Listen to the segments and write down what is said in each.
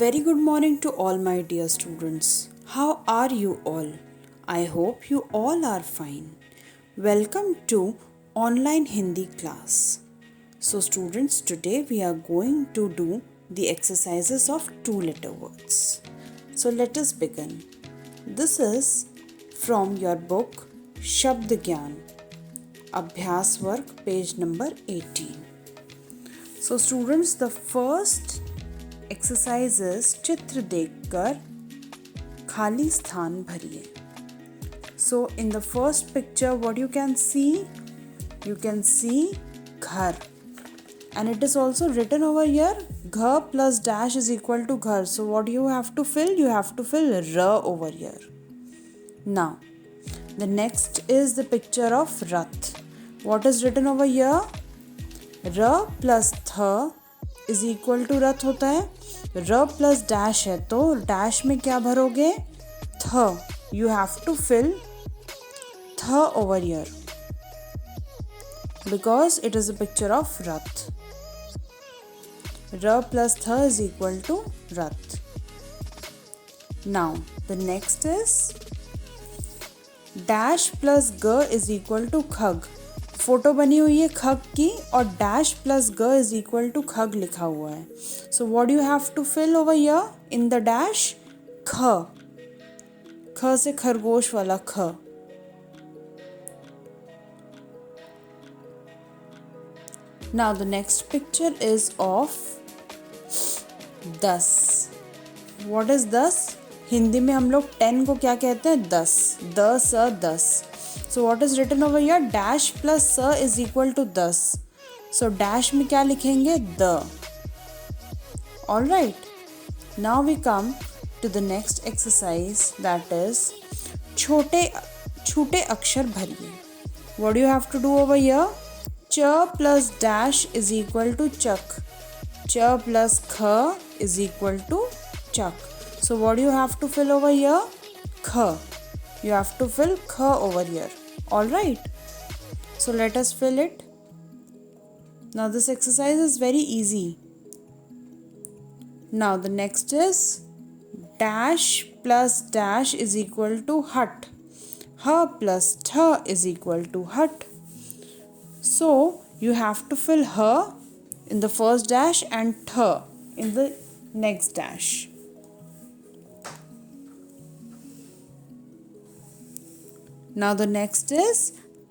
Very good morning to all my dear students. How are you all? I hope you all are fine. Welcome to online Hindi class. So students, today we are going to do the exercises of two-letter words. So let us begin. This is from your book Shabd Gyan, Abhyas Work, page number 18. So students, the first exercises चित्र देखकर खाली स्थान भरिए. So in the first picture what you can see घर and it is also written over here घ plus dash is equal to घर. So what you have to fill? You have to fill r over here. Now the next is the picture of rath. What is written over here? r plus th is equal to रथ होता है. र plus dash है तो dash में क्या भरोगे? थ. You have to fill थ over here because it is a picture of रथ. र प्लस थ इज इक्वल टू रथ. Now the next is dash plus ग इज इक्वल टू खग. फोटो बनी हुई है खग की और डैश प्लस ग इज इक्वल टू खग लिखा हुआ है. So what you have to fill over here in the dash? ख. ख से खरगोश वाला ख. Now the next picture is of 10. What is 10? Hindi में हम लोग 10 को क्या कहते हैं? 10. 10. So what is written over here? Dash plus s is equal to 10. So dash में क्या लिखेंगे? the. Alright. Now we come to the next exercise, that is छोटे अक्षर भरिए. What do you have to do over here? च plus dash is equal to चक. च plus ख is equal to Chak. So what do you have to fill over here? ख. You have to fill kh over here. Alright. So let us fill it. Now this exercise is very easy. Now the next is dash plus dash is equal to hut. H plus th is equal to hut. So you have to fill h in the first dash and th in the next dash. Now the next is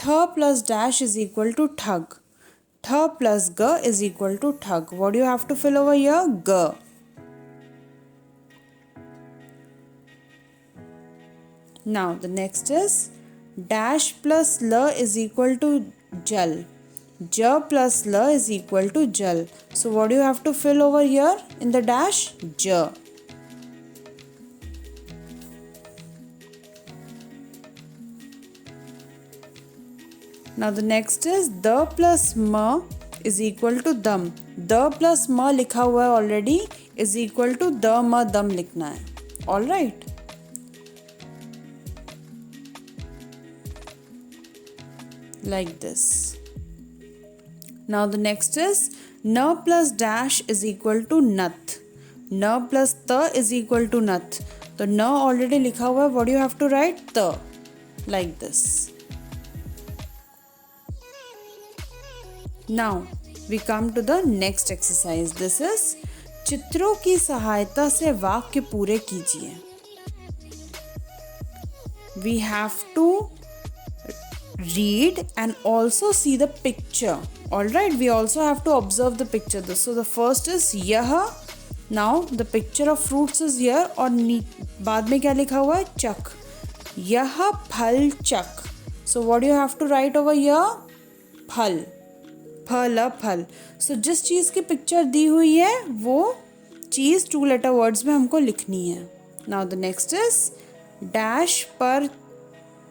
th plus dash is equal to thug. Th plus g is equal to thug. What do you have to fill over here? G. Now the next is dash plus l is equal to jal. J plus l is equal to jal. So what do you have to fill over here in the dash? J. Now the next is the plus m is equal to dam. The plus m लिखा हुआ है already is equal to the m dam लिखना है. All right. Like this. Now the next is n plus dash is equal to nath. N plus th is equal to nath. तो n already लिखा हुआ है. What do you have to write? th. Like this. Now we come to the next exercise. This is चित्रों की सहायता से वाक्य पूरे कीजिए. We have to read and also see the picture. Alright, we also have to observe the picture. So the first is यह. Now the picture of fruits is here और बाद में क्या लिखा हुआ है? चक. यह फल चक. So what do you have to write over here? फल. फल. सो जिस चीज़ की पिक्चर दी हुई है वो चीज़ 2 लेटर वर्ड्स में हमको लिखनी है. Now the next is dash पर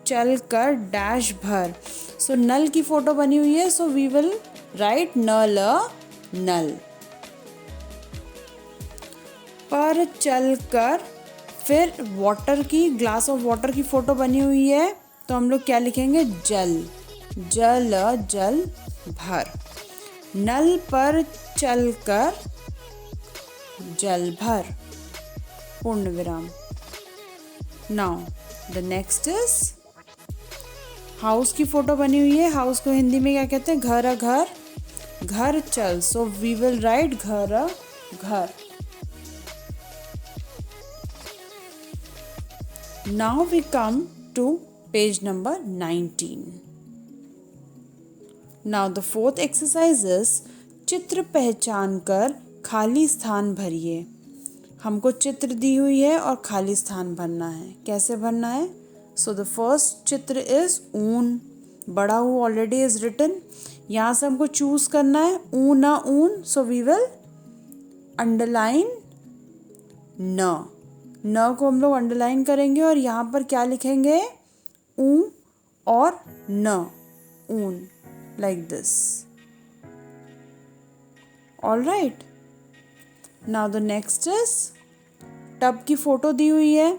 चल कर डैश भर. सो नल की फोटो बनी हुई है. सो वी विल राइट नल. पर चल कर फिर वाटर की ग्लास ऑफ वाटर की फोटो बनी हुई है तो हम लोग क्या लिखेंगे? जल भर. नल पर चलकर जल भर. पूर्ण विराम. Now the next is house की फोटो बनी हुई है. हाउस को हिंदी में क्या कहते हैं? घर. घर. घर चल. सो वी विल राइट घर. घर. Now we come to page number 19. Now the fourth exercise is चित्र पहचान कर खाली स्थान भरिए. हमको चित्र दी हुई है और खाली स्थान भरना है. कैसे भरना है? सो द फर्स्ट चित्र इज ऊन. बड़ा ऊ ऑलरेडी इज रिटन. यहाँ से हमको चूज करना है ऊ ना ऊन. सो वी विल अंडरलाइन न को हम लोग अंडरलाइन करेंगे और यहाँ पर क्या लिखेंगे? ऊ और न. ऊन. Like this. All right. Now the next is tub की फोटो दी हुई है.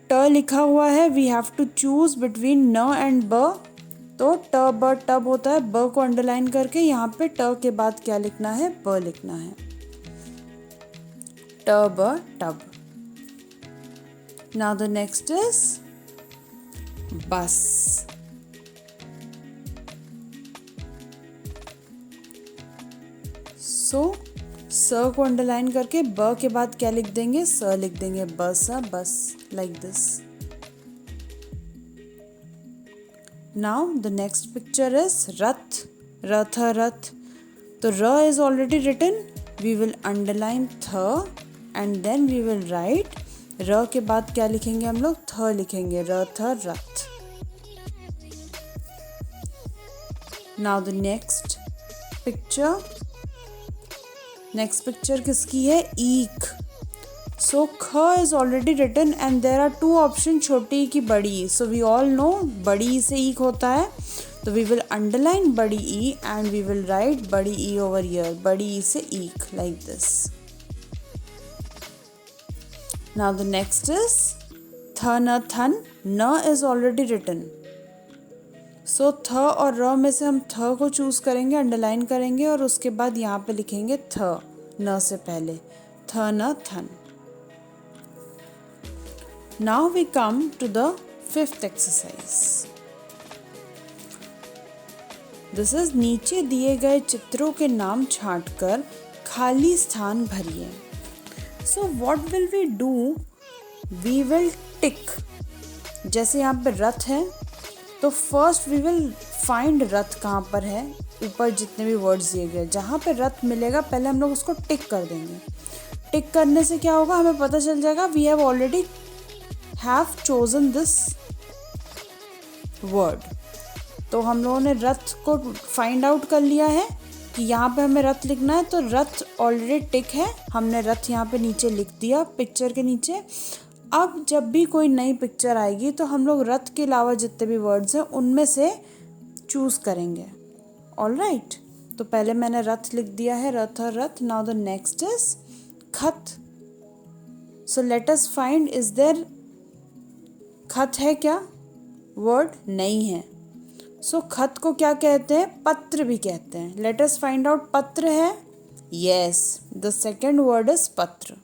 ट लिखा हुआ है. We have to choose between न एंड ब. तो ट ब टब होता है. ब को अंडरलाइन करके यहाँ पे ट के बाद क्या लिखना है? ब लिखना है. ट ब tub. Now the next is बस. सो स को अंडरलाइन करके ब के बाद क्या लिख देंगे? स लिख देंगे. बस. बस. Like this. Now the next picture is रथ. रथ. रथ. तो र is already written. We will underline थ and then we will write. र के बाद क्या लिखेंगे हम लोग? थ लिखेंगे. रथ. रथ. नाउ द नेक्स्ट पिक्चर किसकी है? ईख. सो ख is already written and there are two option, छोटी ई की बड़ी ई. सो वी ऑल नो बड़ी ई से ईख होता है. तो वी विल अंडरलाइन बड़ी ई एंड वी विल राइट बड़ी ई ओवर हियर. बड़ी ई से ईख. Like this. Now the next is थन. थन. न इज ऑलरेडी रिटन. सो थ और र में से हम थ को चूज करेंगे, अंडरलाइन करेंगे और उसके बाद यहाँ पे लिखेंगे थ न से पहले. थ न थन. Now we come to the fifth exercise. This is नीचे दिए गए चित्रों के नाम छांटकर खाली स्थान भरिए. So what will we do? We will tick. जैसे यहाँ पे रथ है तो फर्स्ट वी विल फाइंड रथ कहाँ पर है. ऊपर जितने भी वर्ड्स दिए गए, जहाँ पे रथ मिलेगा पहले हम लोग उसको टिक कर देंगे. टिक करने से क्या होगा? हमें पता चल जाएगा we have already have chosen this word. तो हम लोगों ने रथ को फाइंड आउट कर लिया है कि यहाँ पे हमें रथ लिखना है. तो रथ ऑलरेडी टिक है. हमने रथ यहाँ पे नीचे लिख दिया पिक्चर के नीचे. अब जब भी कोई नई पिक्चर आएगी तो हम लोग रथ के अलावा जितने भी वर्ड्स हैं उनमें से चूज करेंगे. All right. तो पहले मैंने रथ लिख दिया है. रथ. रथ. नाउ द नेक्स्ट इज खत. So let us find. Is there खत है क्या? वर्ड नहीं है. सो खत को क्या कहते हैं? पत्र भी कहते हैं. Late us find out. पत्र है. Yes, the second word is पत्र.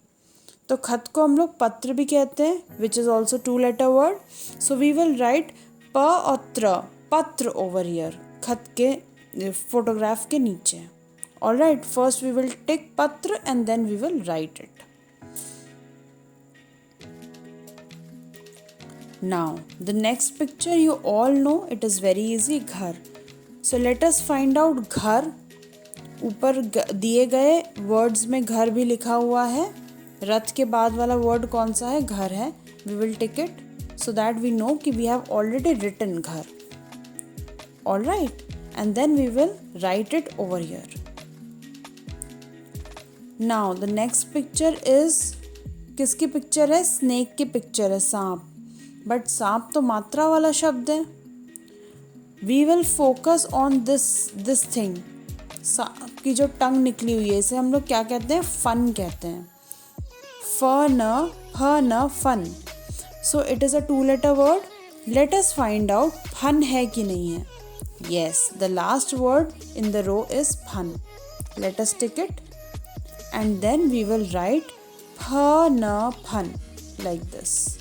तो खत को हम लोग पत्र भी कहते हैं, which is also 2 letter word. So we will write प और त्र. पत्र ओवर हियर. खत के फोटोग्राफ के नीचे. All right. First we will tick पत्र and then we will write it. Now the next picture you all know, it is very easy. घर. So let us find out घर. ऊपर दिए गए वर्ड्स में घर भी लिखा हुआ है. रथ के बाद वाला वर्ड कौन सा है? घर है. We will tick it so that we know कि वी हैव ऑलरेडी रिटन घर. All right. And then we will write it over here. Now the next picture is किसकी पिक्चर है? स्नेक की पिक्चर है. सांप. बट सांप तो मात्रा वाला शब्द है. We will focus on this thing. सांप की जो टंग निकली हुई है इसे हम लोग क्या कहते हैं? फन कहते हैं. फ न फन. So it is a 2 letter word. Let us find out फन है कि नहीं है. Yes, the last word in the row is fun. Let us tick it and then we will write Fun, fun, like this.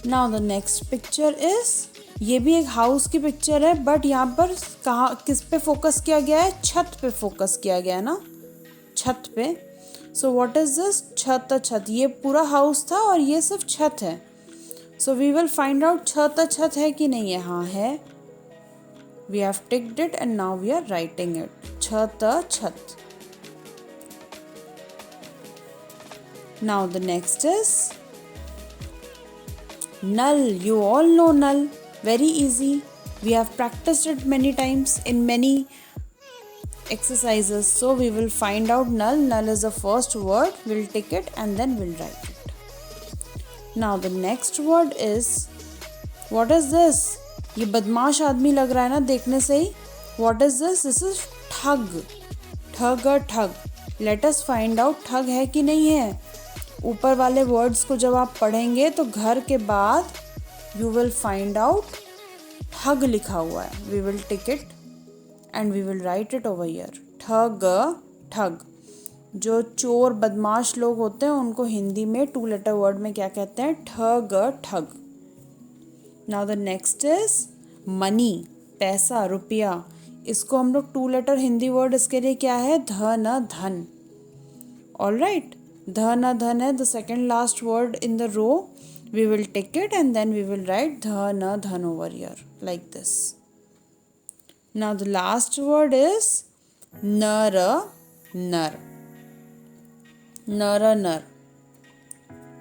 Now the next picture is, ये भी एक house की picture है, बट यहाँ पर कहाँ किस पे फोकस किया गया है? छत पे फोकस किया गया है ना, छत पे. So what is this? छत. छत, ये पूरा हाउस था और ये सिर्फ छत है. So we will find out छत है कि नहीं है. हाँ है. We have ticked it and now we are writing it. छत. Now the next is null. You all know null. Very easy. We have practiced it many times in many exercises. So we will find out null. Null is the first word. We'll tick it and then we'll write it. Now the next word is, what is this? ये बदमाश आदमी लग रहा है ना देखने से ही. What is this? This is ठग. ठग. Let us find out ठग है कि नहीं है. ऊपर वाले वर्ड्स को जब आप पढ़ेंगे तो घर के बाद यू विल फाइंड आउट ठग लिखा हुआ है. We will tick it and we will write it over here. ठग. जो चोर बदमाश लोग होते हैं उनको हिंदी में 2 लेटर वर्ड में क्या कहते हैं? ठग. Now the next is money. पैसा, रुपया. इसको हम लोग 2 लेटर हिंदी वर्ड इसके लिए क्या है? धन. ऑलराइट. धन है the second last word in the row. We will tick it and then we will write धन over here like this. Now the last word is nar.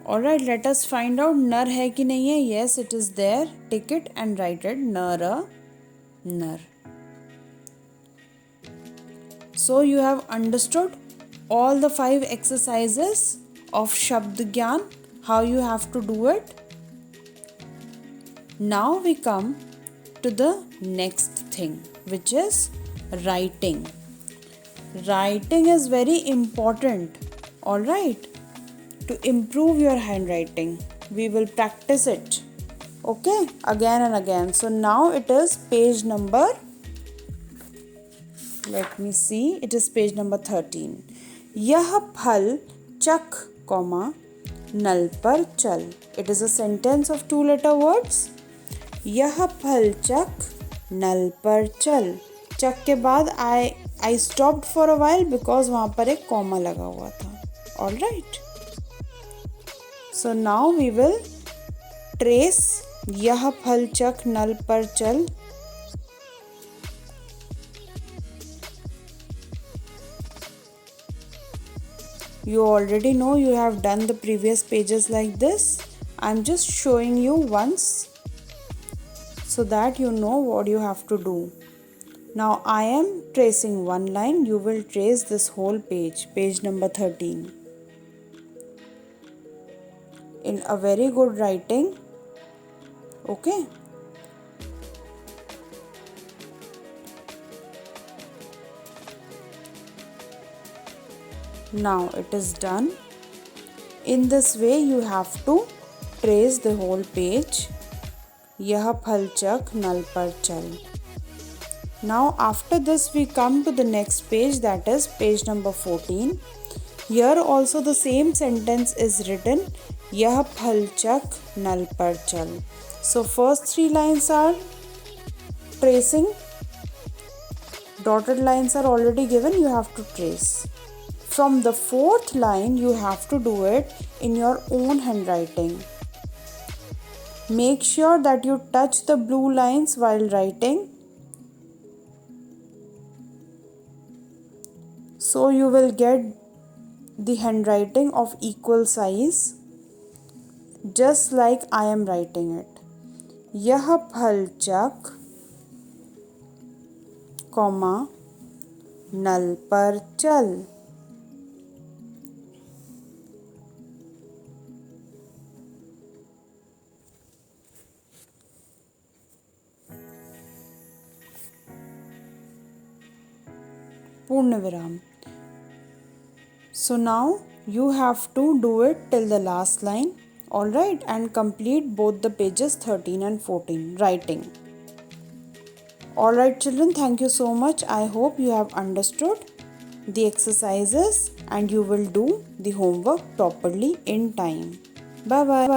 Alright, let us find out nar है कि नहीं है. Yes, it is there. Tick it and write it nar. So you have understood all the 5 exercises of Shabd Gyan, how you have to do it. Now we come to the next thing, which is writing. Writing is very important, alright, to improve your handwriting. We will practice it, okay, again and again. So now it is page number, let me see, it is page number 13. यह फल चख, नल पर चल. It is a sentence of 2 letter words. यह फल चख, नल पर चल. चख के बाद I stopped for a while because वहाँ पर एक कॉमा लगा हुआ था. Alright. So now we will trace यह फल चख, नल पर चल. You already know, you have done the previous pages like this. I'm just showing you once so that you know what you have to do. Now I am tracing one line. You will trace this whole page number 13. In a very good writing. Okay. Now it is done. In this way you have to trace the whole page. यह फल चख, नल पर चल. Now after this we come to the next page, that is page number 14. Here also the same sentence is written. यह फल चख, नल पर चल. So first 3 lines are tracing. Dotted lines are already given, you have to trace. From the 4th line, you have to do it in your own handwriting. Make sure that you touch the blue lines while writing. So you will get the handwriting of equal size, just like I am writing it. यह फल चख, नल पर चल. पूर्ण विराम. So now you have to do it till the last line, alright, and complete both the pages 13 and 14 writing. Alright children, thank you so much. I hope you have understood. the exercises and you will do the homework properly in time. Bye bye.